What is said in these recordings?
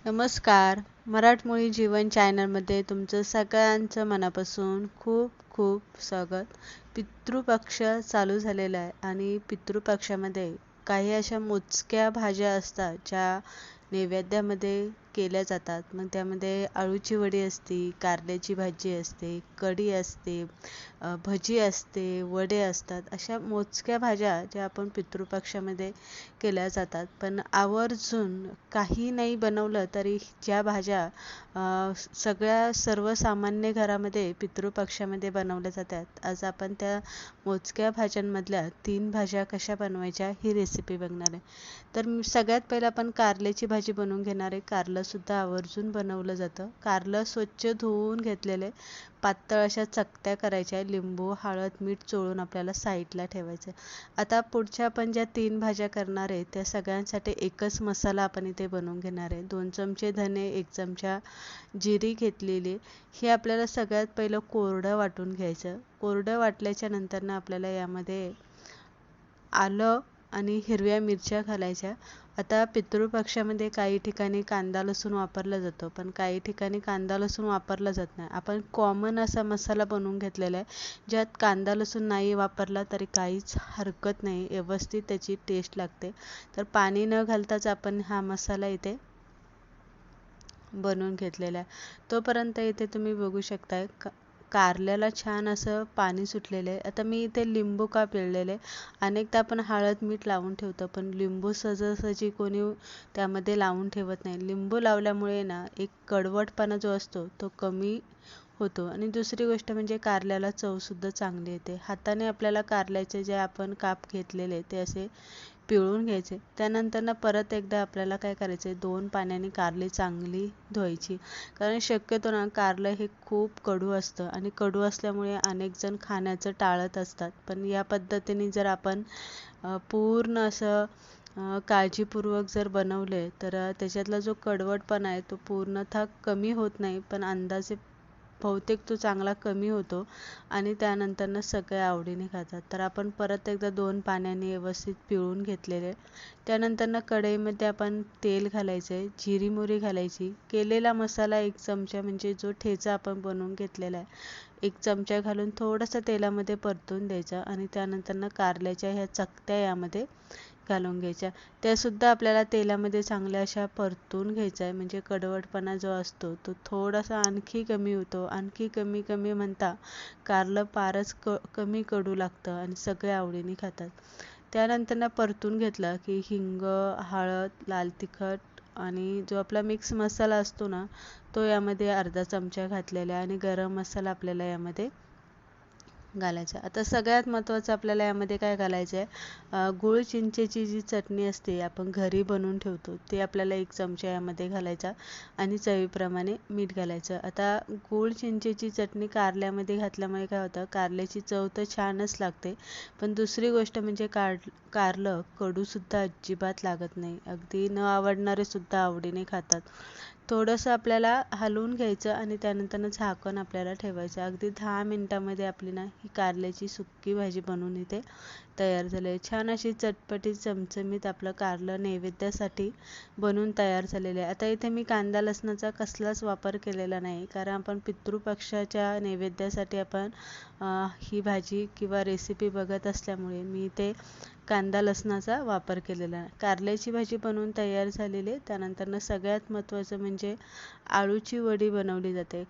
नमस्कार. मराठमोळी जीवन चॅनलमध्ये तुमचं सगळ्यांचं मनापासून खूप खूप स्वागत. पितृपक्ष चालू झालेला आहे आणि पितृपक्षामध्ये काही अशा मोजक्या भाज्या असतात ज्या नैवेद्यामध्ये केल्या जातात. मग त्यामध्ये अळूची वडी असते, कारल्याची भाजी असते, कढी असते, भजी असते, वडे असतात. अशा मोजक्या भाज्या ज्या आपण पितृपक्षामध्ये केल्या जातात. पण आवर्जून काही नाही बनवलं तरी ज्या भाज्या सगळ्या सर्वसामान्य घरामध्ये पितृपक्षामध्ये बनवल्या जातात. आज आपण त्या मोजक्या भाज्यांमधल्या 3 भाज्या कशा बनवायच्या ही रेसिपी बघणार आहे. तर सगळ्यात पहिलं आपण कारल्याची भाजी बनवून घेणार आहे. कारलंसुद्धा आवर्जून बनवलं जातं. कारलं स्वच्छ धुवून घेतलेले पातळ अशा चकत्या करायच्या. लिंबू, हळद, मीठ चोळून आपल्याला साईडला ठेवायचं. आता पुढच्या आपण ज्या 3 भाज्या करणार आहे त्या सगळ्यांसाठी एकच मसाला आपण इथे बनवून घेणार आहे. 2 चमचे धने, 1 चमचा जिरी घेतलेली. हे आपल्याला सगळ्यात पहिलं कोरडं वाटून घ्यायचं. कोरडं वाटल्याच्या नंतरनं आपल्याला यामध्ये आलं आणि हिरव्या मिरच्या घालायच्या. आता पितृपक्षामध्ये काही ठिकाणी कांदा लसूण वापरला जातो, पण काही ठिकाणी कांदा लसूण वापरला जात नाही. आपण कॉमन असा मसाला बनवून घेतलेला आहे, ज्यात कांदा लसूण नाही वापरला तरी काहीच हरकत नाही, व्यवस्थित त्याची टेस्ट लागते. तर पाणी न घालताच आपण हा मसाला इथे बनवून घेतलेला आहे. तोपर्यंत इथे तुम्ही बघू शकताय कारल्याला छान असं पाणी सुटलेलं आहे. आता मी इथे लिंबू का पिळलेले. अनेकदा आपण हळद मीठ लावून ठेवतो, पण लिंबू सहजासहजी कोणी त्यामध्ये लावून ठेवत नाही. लिंबू लावल्यामुळे ना एक कडवटपणा जो असतो तो कमी होतो. आणि दुसरी गोष्ट म्हणजे कारल्याला चवसुद्धा चांगली येते. हाताने आपल्याला कारल्याचे जे आपण काप घेतलेले ते असे पिळून घ्यायचे. त्यानंतर परत एकदा आपल्याला काय करायचं, 2 पाण्याने कारली चांगली धुवायची. कारण शक्यतो ना कारलं हे खूप कडू असतं आणि कडू असल्यामुळे अनेक जण खाण्याचं टाळत असतात. पण या पद्धतीने जर आपण पूर्ण असं काळजीपूर्वक जर बनवले तर त्याच्यातला जो कडवटपणा आहे तो पूर्णतः कमी होत नाही, पण अंदाजे बहुतेक तो चांगला कमी होतो आणि त्यानंतरनं सगळे आवडीने खातात. तर आपण परत एकदा 2 पाण्याने व्यवस्थित पिळून घेतलेले. त्यानंतरनं कढईमध्ये आपण तेल घालायचं आहे, जिरी मोहरी घालायची. केलेला मसाला 1 चमचा म्हणजे जो ठेचा आपण बनवून घेतलेला आहे 1 चमचा घालून थोडंसं तेलामध्ये परतून द्यायचं आणि त्यानंतरनं कारल्याच्या ह्या चकत्या यामध्ये घालून घ्यायच्या. त्यासुद्धा आपल्याला तेलामध्ये चांगल्या अशा परतून घ्यायच्या आहे, म्हणजे कडवटपणा जो असतो तो थोडासा आणखी कमी होतो. आणखी कमी कमी म्हणता कारलं फारच कमी कडू लागतं आणि सगळे आवडीने खातात. त्यानंतर परतून घेतलं की हिंग, हळद, लाल तिखट आणि जो आपला मिक्स मसाला असतो ना तो यामध्ये अर्धा चमचा घातलेला आहे आणि गरम मसाला आपल्याला यामध्ये घालायचा. आता सगळ्यात महत्त्वाचं आपल्याला यामध्ये काय घालायचं आहे, गूळ चिंचेची जी चटणी असते आपण घरी बनवून ठेवतो ते आपल्याला 1 चमचा यामध्ये घालायचा आणि चवीप्रमाणे मीठ घालायचं. आता गूळ चिंचेची चटणी कारल्यामध्ये घातल्यामुळे काय होतं, कारल्याची चव तर छानच लागते, पण दुसरी गोष्ट म्हणजे कारलं कडूसुद्धा अजिबात लागत नाही. अगदी न आवडणारे सुद्धा आवडीने खातात. थोडंसं आपल्याला हलवून घ्यायचं आणि त्यानंतर झाकण आपल्याला ठेवायचं. अगदी 10 मिनिटामध्ये आपली ना ही कारल्याची सुक्की भाजी बनवून इथे तयार झाली आहे. छान अशी चटपटीत चमचमीत आपलं कारलं नैवेद्यासाठी बनवून तयार झालेलं आहे. आता इथे मी कांदा लसणाचा कसलाच वापर केलेला नाही, कारण आपण पितृपक्षाच्या नैवेद्यासाठी आपण ही भाजी किंवा रेसिपी बघत असल्यामुळे मी इथे कांदा लसणाचा वापर केलेला आहे. कारल्याची भाजी बनवून तयार झालेली आहे. त्यानंतरनं सगळ्यात महत्त्वाचं म्हणजे आळूची वडी बनवली जाते.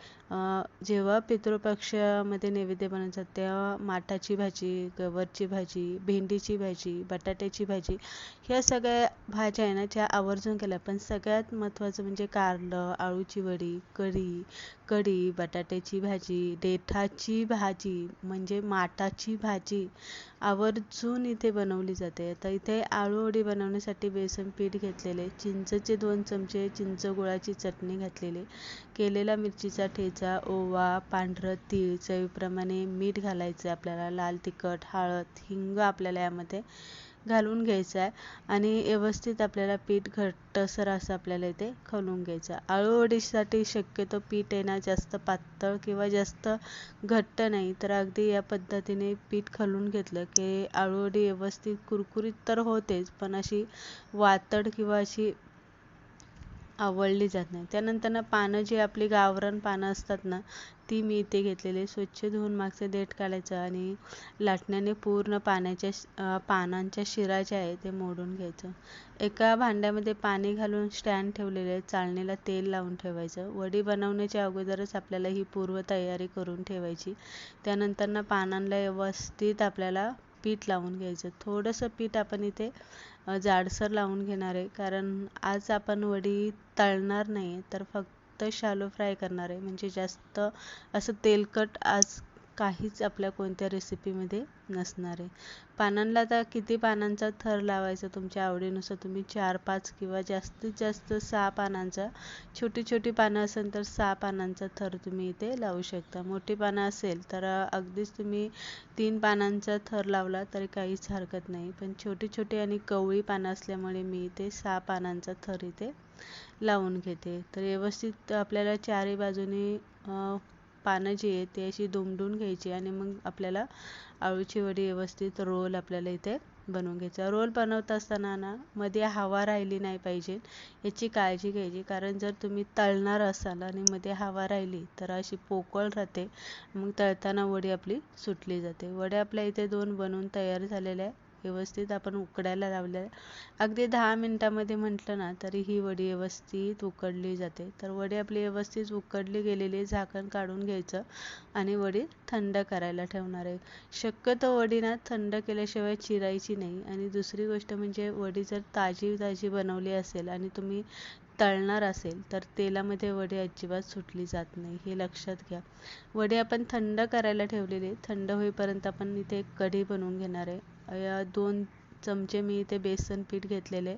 जेव्हा पितृपक्षामध्ये नैवेद्य बनवतात तेव्हा माठाची भाजी, गवारची भाजी, भेंडीची भाजी, बटाट्याची भाजी ह्या सगळ्या भाज्या आहे ना ज्या आवर्जून केल्या. पण सगळ्यात महत्त्वाचं म्हणजे कारलं, आळूची वडी, कढी, बटाट्याची भाजी, देठाची भाजी म्हणजे माठाची भाजी आवर्जून इथे बनवली जाते. आता इथे आळूवडी बनवण्यासाठी बेसन पीठ घेतलेले, चिंचेचे 2 चमचे चिंच गुळाची चटणी घातलेली, केलेला मिरचीचा ठेचा, ओवा, पांढरं तीळ, चवीप्रमाणे मीठ घालायचं आपल्याला, लाल तिखट, हळद, हिंग आपल्याला यामध्ये घालून घ्यायचं आहे आणि व्यवस्थित आपल्याला पीठ घट्टसर असं आपल्याला इथे खवलून घ्यायचं. आळूवडीसाठी शक्यतो पीठ आहे ना जास्त पातळ किंवा जास्त घट्ट नाही, तर अगदी या पद्धतीने पीठ खवलून घेतलं की आळूवडी व्यवस्थित कुरकुरीत तर होतेच, पण अशी वातड किंवा अशी आवळली जात नाही. त्यानंतर पानं जी आपली गावरान पानं असतात ना, ती मी इथे घेतलेली. स्वच्छ धुवून मागचे देठ काढायचं आणि लाटण्याने पूर्ण पानांच्या शिरा ज्या आहे ते मोडून घ्यायचं. एका भांड्यामध्ये पाणी घालून स्टँड ठेवलेले आहे. चाळणीला तेल लावून ठेवायचं. वडी बनवण्याच्या अगोदरच आपल्याला ही पूर्वतयारी करून ठेवायची. त्यानंतर पानांना व्यवस्थित आपल्याला पीठ लावून घ्यायचं. थोडंसं पीठ आपण इथे जाडसर लावून घेणार आहे, कारण आज आपण वडी तळणार नाही, तर फक्त शॅलो फ्राय करणार आहे. म्हणजे जास्त असं तेलकट आज काहीच आपल्या कोणत्या रेसिपीमध्ये नसणार आहे. पानांना आता किती पानांचा थर लावायचा तुमच्या आवडीनुसार, तुम्ही 4-5 किंवा जास्तीत जास्त 6 पानांचा, छोटी छोटी पानं असेल तर 6 पानांचा थर तुम्ही इथे लावू शकता. मोठी पानं असेल तर अगदीच तुम्ही 3 पानांचा थर लावला तरी काहीच हरकत नाही. पण छोटी छोटी आणि कवळी पानं असल्यामुळे मी इथे 6 पानांचा थर इथे लावून घेते. तर व्यवस्थित आपल्याला चारही बाजूनी पानं जी आहेत ती अशी दुमडून घ्यायची आणि मग आपल्याला आळूची वडी व्यवस्थित रोल आपल्याला इथे बनवून घ्यायचा. रोल बनवत असताना ना मध्ये हवा राहिली नाही पाहिजे, याची काळजी घ्यायची. कारण जर तुम्ही तळणार असाल आणि मध्ये हवा राहिली तर अशी पोकळ राहते, मग तळताना वडी आपली सुटली जाते. वड्या आपल्या इथे 2 बनवून तयार झालेल्या आहे. व्यवस्थित आपण उकडायला लावल्या. अगदी 10 मिनिटामध्ये म्हटलं ना तरी ही वडी व्यवस्थित उकडली जाते. तर वडी आपली व्यवस्थित उकडली गेलेली, झाकण काढून घ्यायचं आणि वडी थंड करायला ठेवणार आहे. शक्यतो वडी ना थंड केल्याशिवाय चिरायची नाही. आणि दुसरी गोष्ट म्हणजे वडी जर ताजी ताजी बनवली असेल आणि तुम्ही तळणार असेल तर तेलामध्ये वडी अजिबात सुटली जात नाही, हे लक्षात घ्या. वडी आपण थंड करायला ठेवलेली. थंड होईपर्यंत आपण इथे एक कढी बनवून घेणार आहे. 2 चमचे मी इथे बेसन पीठ घेतलेले.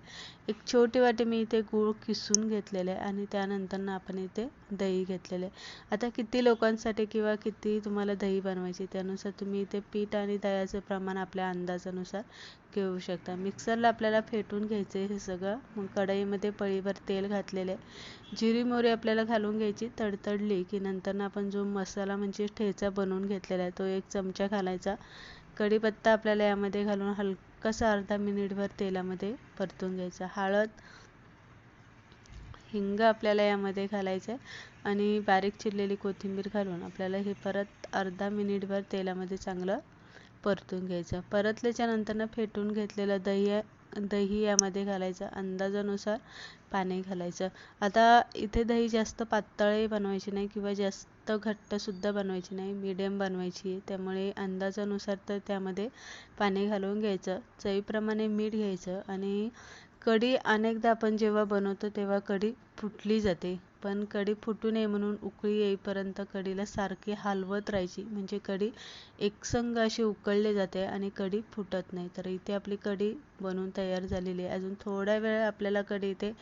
एक छोटी वाटी मी इथे गूळ किसून घेतलेले आहे आणि त्यानंतर आपण इथे दही घेतलेले. आता किती लोकांसाठी किंवा किती तुम्हाला दही बनवायची त्यानुसार तुम्ही इथे पीठ आणि दह्याचं प्रमाण आपल्या अंदाजानुसार घेऊ शकता. मिक्सरला आपल्याला फेटून घ्यायचे हे सगळं. मग कढईमध्ये पळीभर तेल घातलेले. जिरी मोहरी आपल्याला घालून घ्यायची. तडतडली की नंतर आपण जो मसाला म्हणजे ठेचा बनवून घेतलेला आहे तो 1 चमचा घालायचा. कढीपत्ता आपल्याला यामध्ये घालून हलकासा अर्धा मिनिटभर तेलामध्ये परतून घ्यायचा. हळद, हिंग आपल्याला यामध्ये घालायचं आहे आणि बारीक चिरलेली कोथिंबीर घालून आपल्याला हे परत अर्धा मिनिटभर तेलामध्ये चांगलं परतून घ्यायचं. परतल्याच्या नंतर फेटून घेतलेलं दही यामध्ये घालायचं. अंदाजानुसार पाणी घालायचं. आता इथे दही जास्त पातळही बनवायची नाही किंवा जास्त घट्टसुद्धा बनवायची नाही, मीडियम बनवायची आहे. त्यामुळे अंदाजानुसार तर त्यामध्ये पाणी घालून घ्यायचं. चवीप्रमाणे मीठ घ्यायचं. आणि कढी अनेकदा आपण जेव्हा बनवतो तेव्हा कढी फुटली जाते, पण कढी फुटू नये म्हणून उकळी येईपर्यंत कढीला सारखी हलवत राहायची, म्हणजे कढी एकसंग अशी उकळली जाते आणि कढी फुटत नाही. तर इथे आपली कढी बनवून तयार झालेली आहे. अजून थोडा वेळ आपल्याला कढी इथे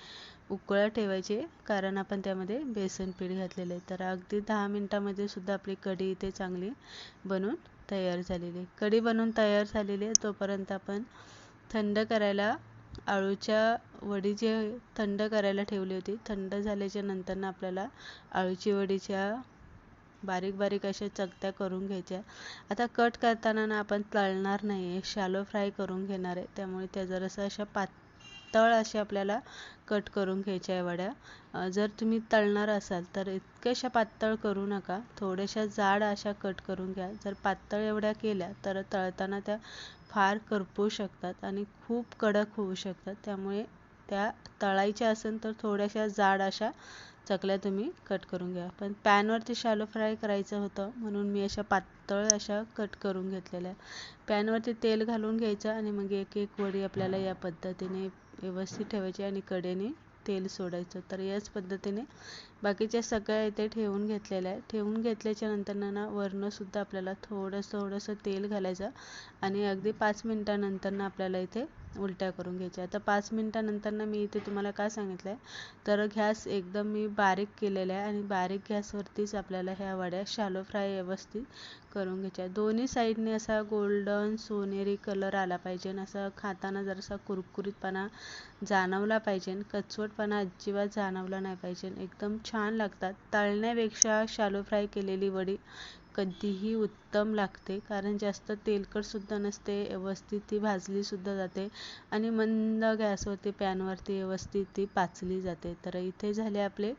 उकळत ठेवायची, कारण आपण त्यामध्ये बेसन पीठ घातलेलं आहे. तर अगदी 10 मिनिटामध्ये सुद्धा आपली कढी इथे चांगली बनून तयार झालेली आहे. कढी बनवून तयार झालेली आहे. तोपर्यंत आपण थंड करायला आळूच्या वडी जे थंड करायला ठेवली होती, थंड झाल्याच्या नंतर आपल्याला आळूची वडीच्या बारीक बारीक अशा चकत्या करून घ्यायच्या. आता कट करताना ना आपण तळणार नाही आहे, शॅलो फ्राय करून घेणार आहे. त्यामुळे त्या जरासं अशा पातळ अशा आपल्याला कट करून घ्यायच्या आहे वड्या. जर तुम्ही तळणार असाल तर इतक्याशा पातळ करू नका, थोड्याशा जाड अशा कट करून घ्या. जर पातळ एवढ्या केल्या तर तळताना त्या फार करपू शकतात आणि खूप कडक होऊ शकतात. त्यामुळे त्या तळायच्या असेल तर थोड्याशा जाड अशा चकल्या तुम्ही कट करून घ्या. पण पॅनवरती शॅलो फ्राय करायचं होतं म्हणून मी अशा पातळ अशा कट करून घेतलेल्या. पॅनवरती तेल घालून घ्यायचं आणि मग एक एक वडी आपल्याला या पद्धतीने व्यवस्थित ठेवायची आणि कडेने तेल सोडायचं. तर याच पद्धतीने बाकीच्या सगळ्या इथे ठेवून घेतलेल्या आहे. ठेवून घेतल्याच्या नंतर ना वरणंसुद्धा आपल्याला थोडंसं तेल घालायचं आणि अगदी 5 मिनिटानंतर आपल्याला इथे उलट्या करून घ्यायच्या. आता 5 मिनिटानंतर मी इथे तुम्हाला काय सांगितलं आहे, तर गॅस एकदम मी बारीक केलेला आहे आणि बारीक गॅसवरतीच आपल्याला ह्या वड्या शॅलो फ्राय व्यवस्थित करून घ्यायच्या. दोन्ही साईडने असा गोल्डन सोनेरी कलर आला पाहिजे, असा खाताना जरासा कुरकुरीतपणा जाणवला पाहिजे, कचवटपणा अजिबात जाणवला नाही पाहिजे. एकदम छान लागतात. तळण्यापेक्षा शॅलो फ्राय केलेली वडी कधीही उत्तम लागते, कारण जास्त तेलकट सुद्धा नसते, व्यवस्थित ती भाजली सुद्धा जाते आणि मंद गॅसवरती पॅनवरती व्यवस्थित ती पाचली जाते. तर इथे झाले आपले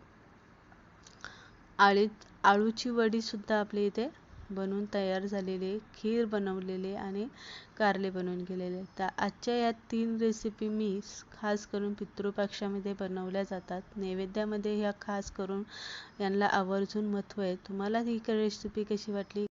आळूची वडी सुद्धा आपली इथे बनवून तयार झालेली, खीर बनवलेली आणि कारले बनवून गेलेले. तर आजच्या या 3 रेसिपी मी खास करून पितृपक्षामध्ये बनवल्या जातात. नैवेद्यामध्ये ह्या खास करून यांना आवर्जून महत्त्व आहे. तुम्हाला ही रेसिपी कशी वाटली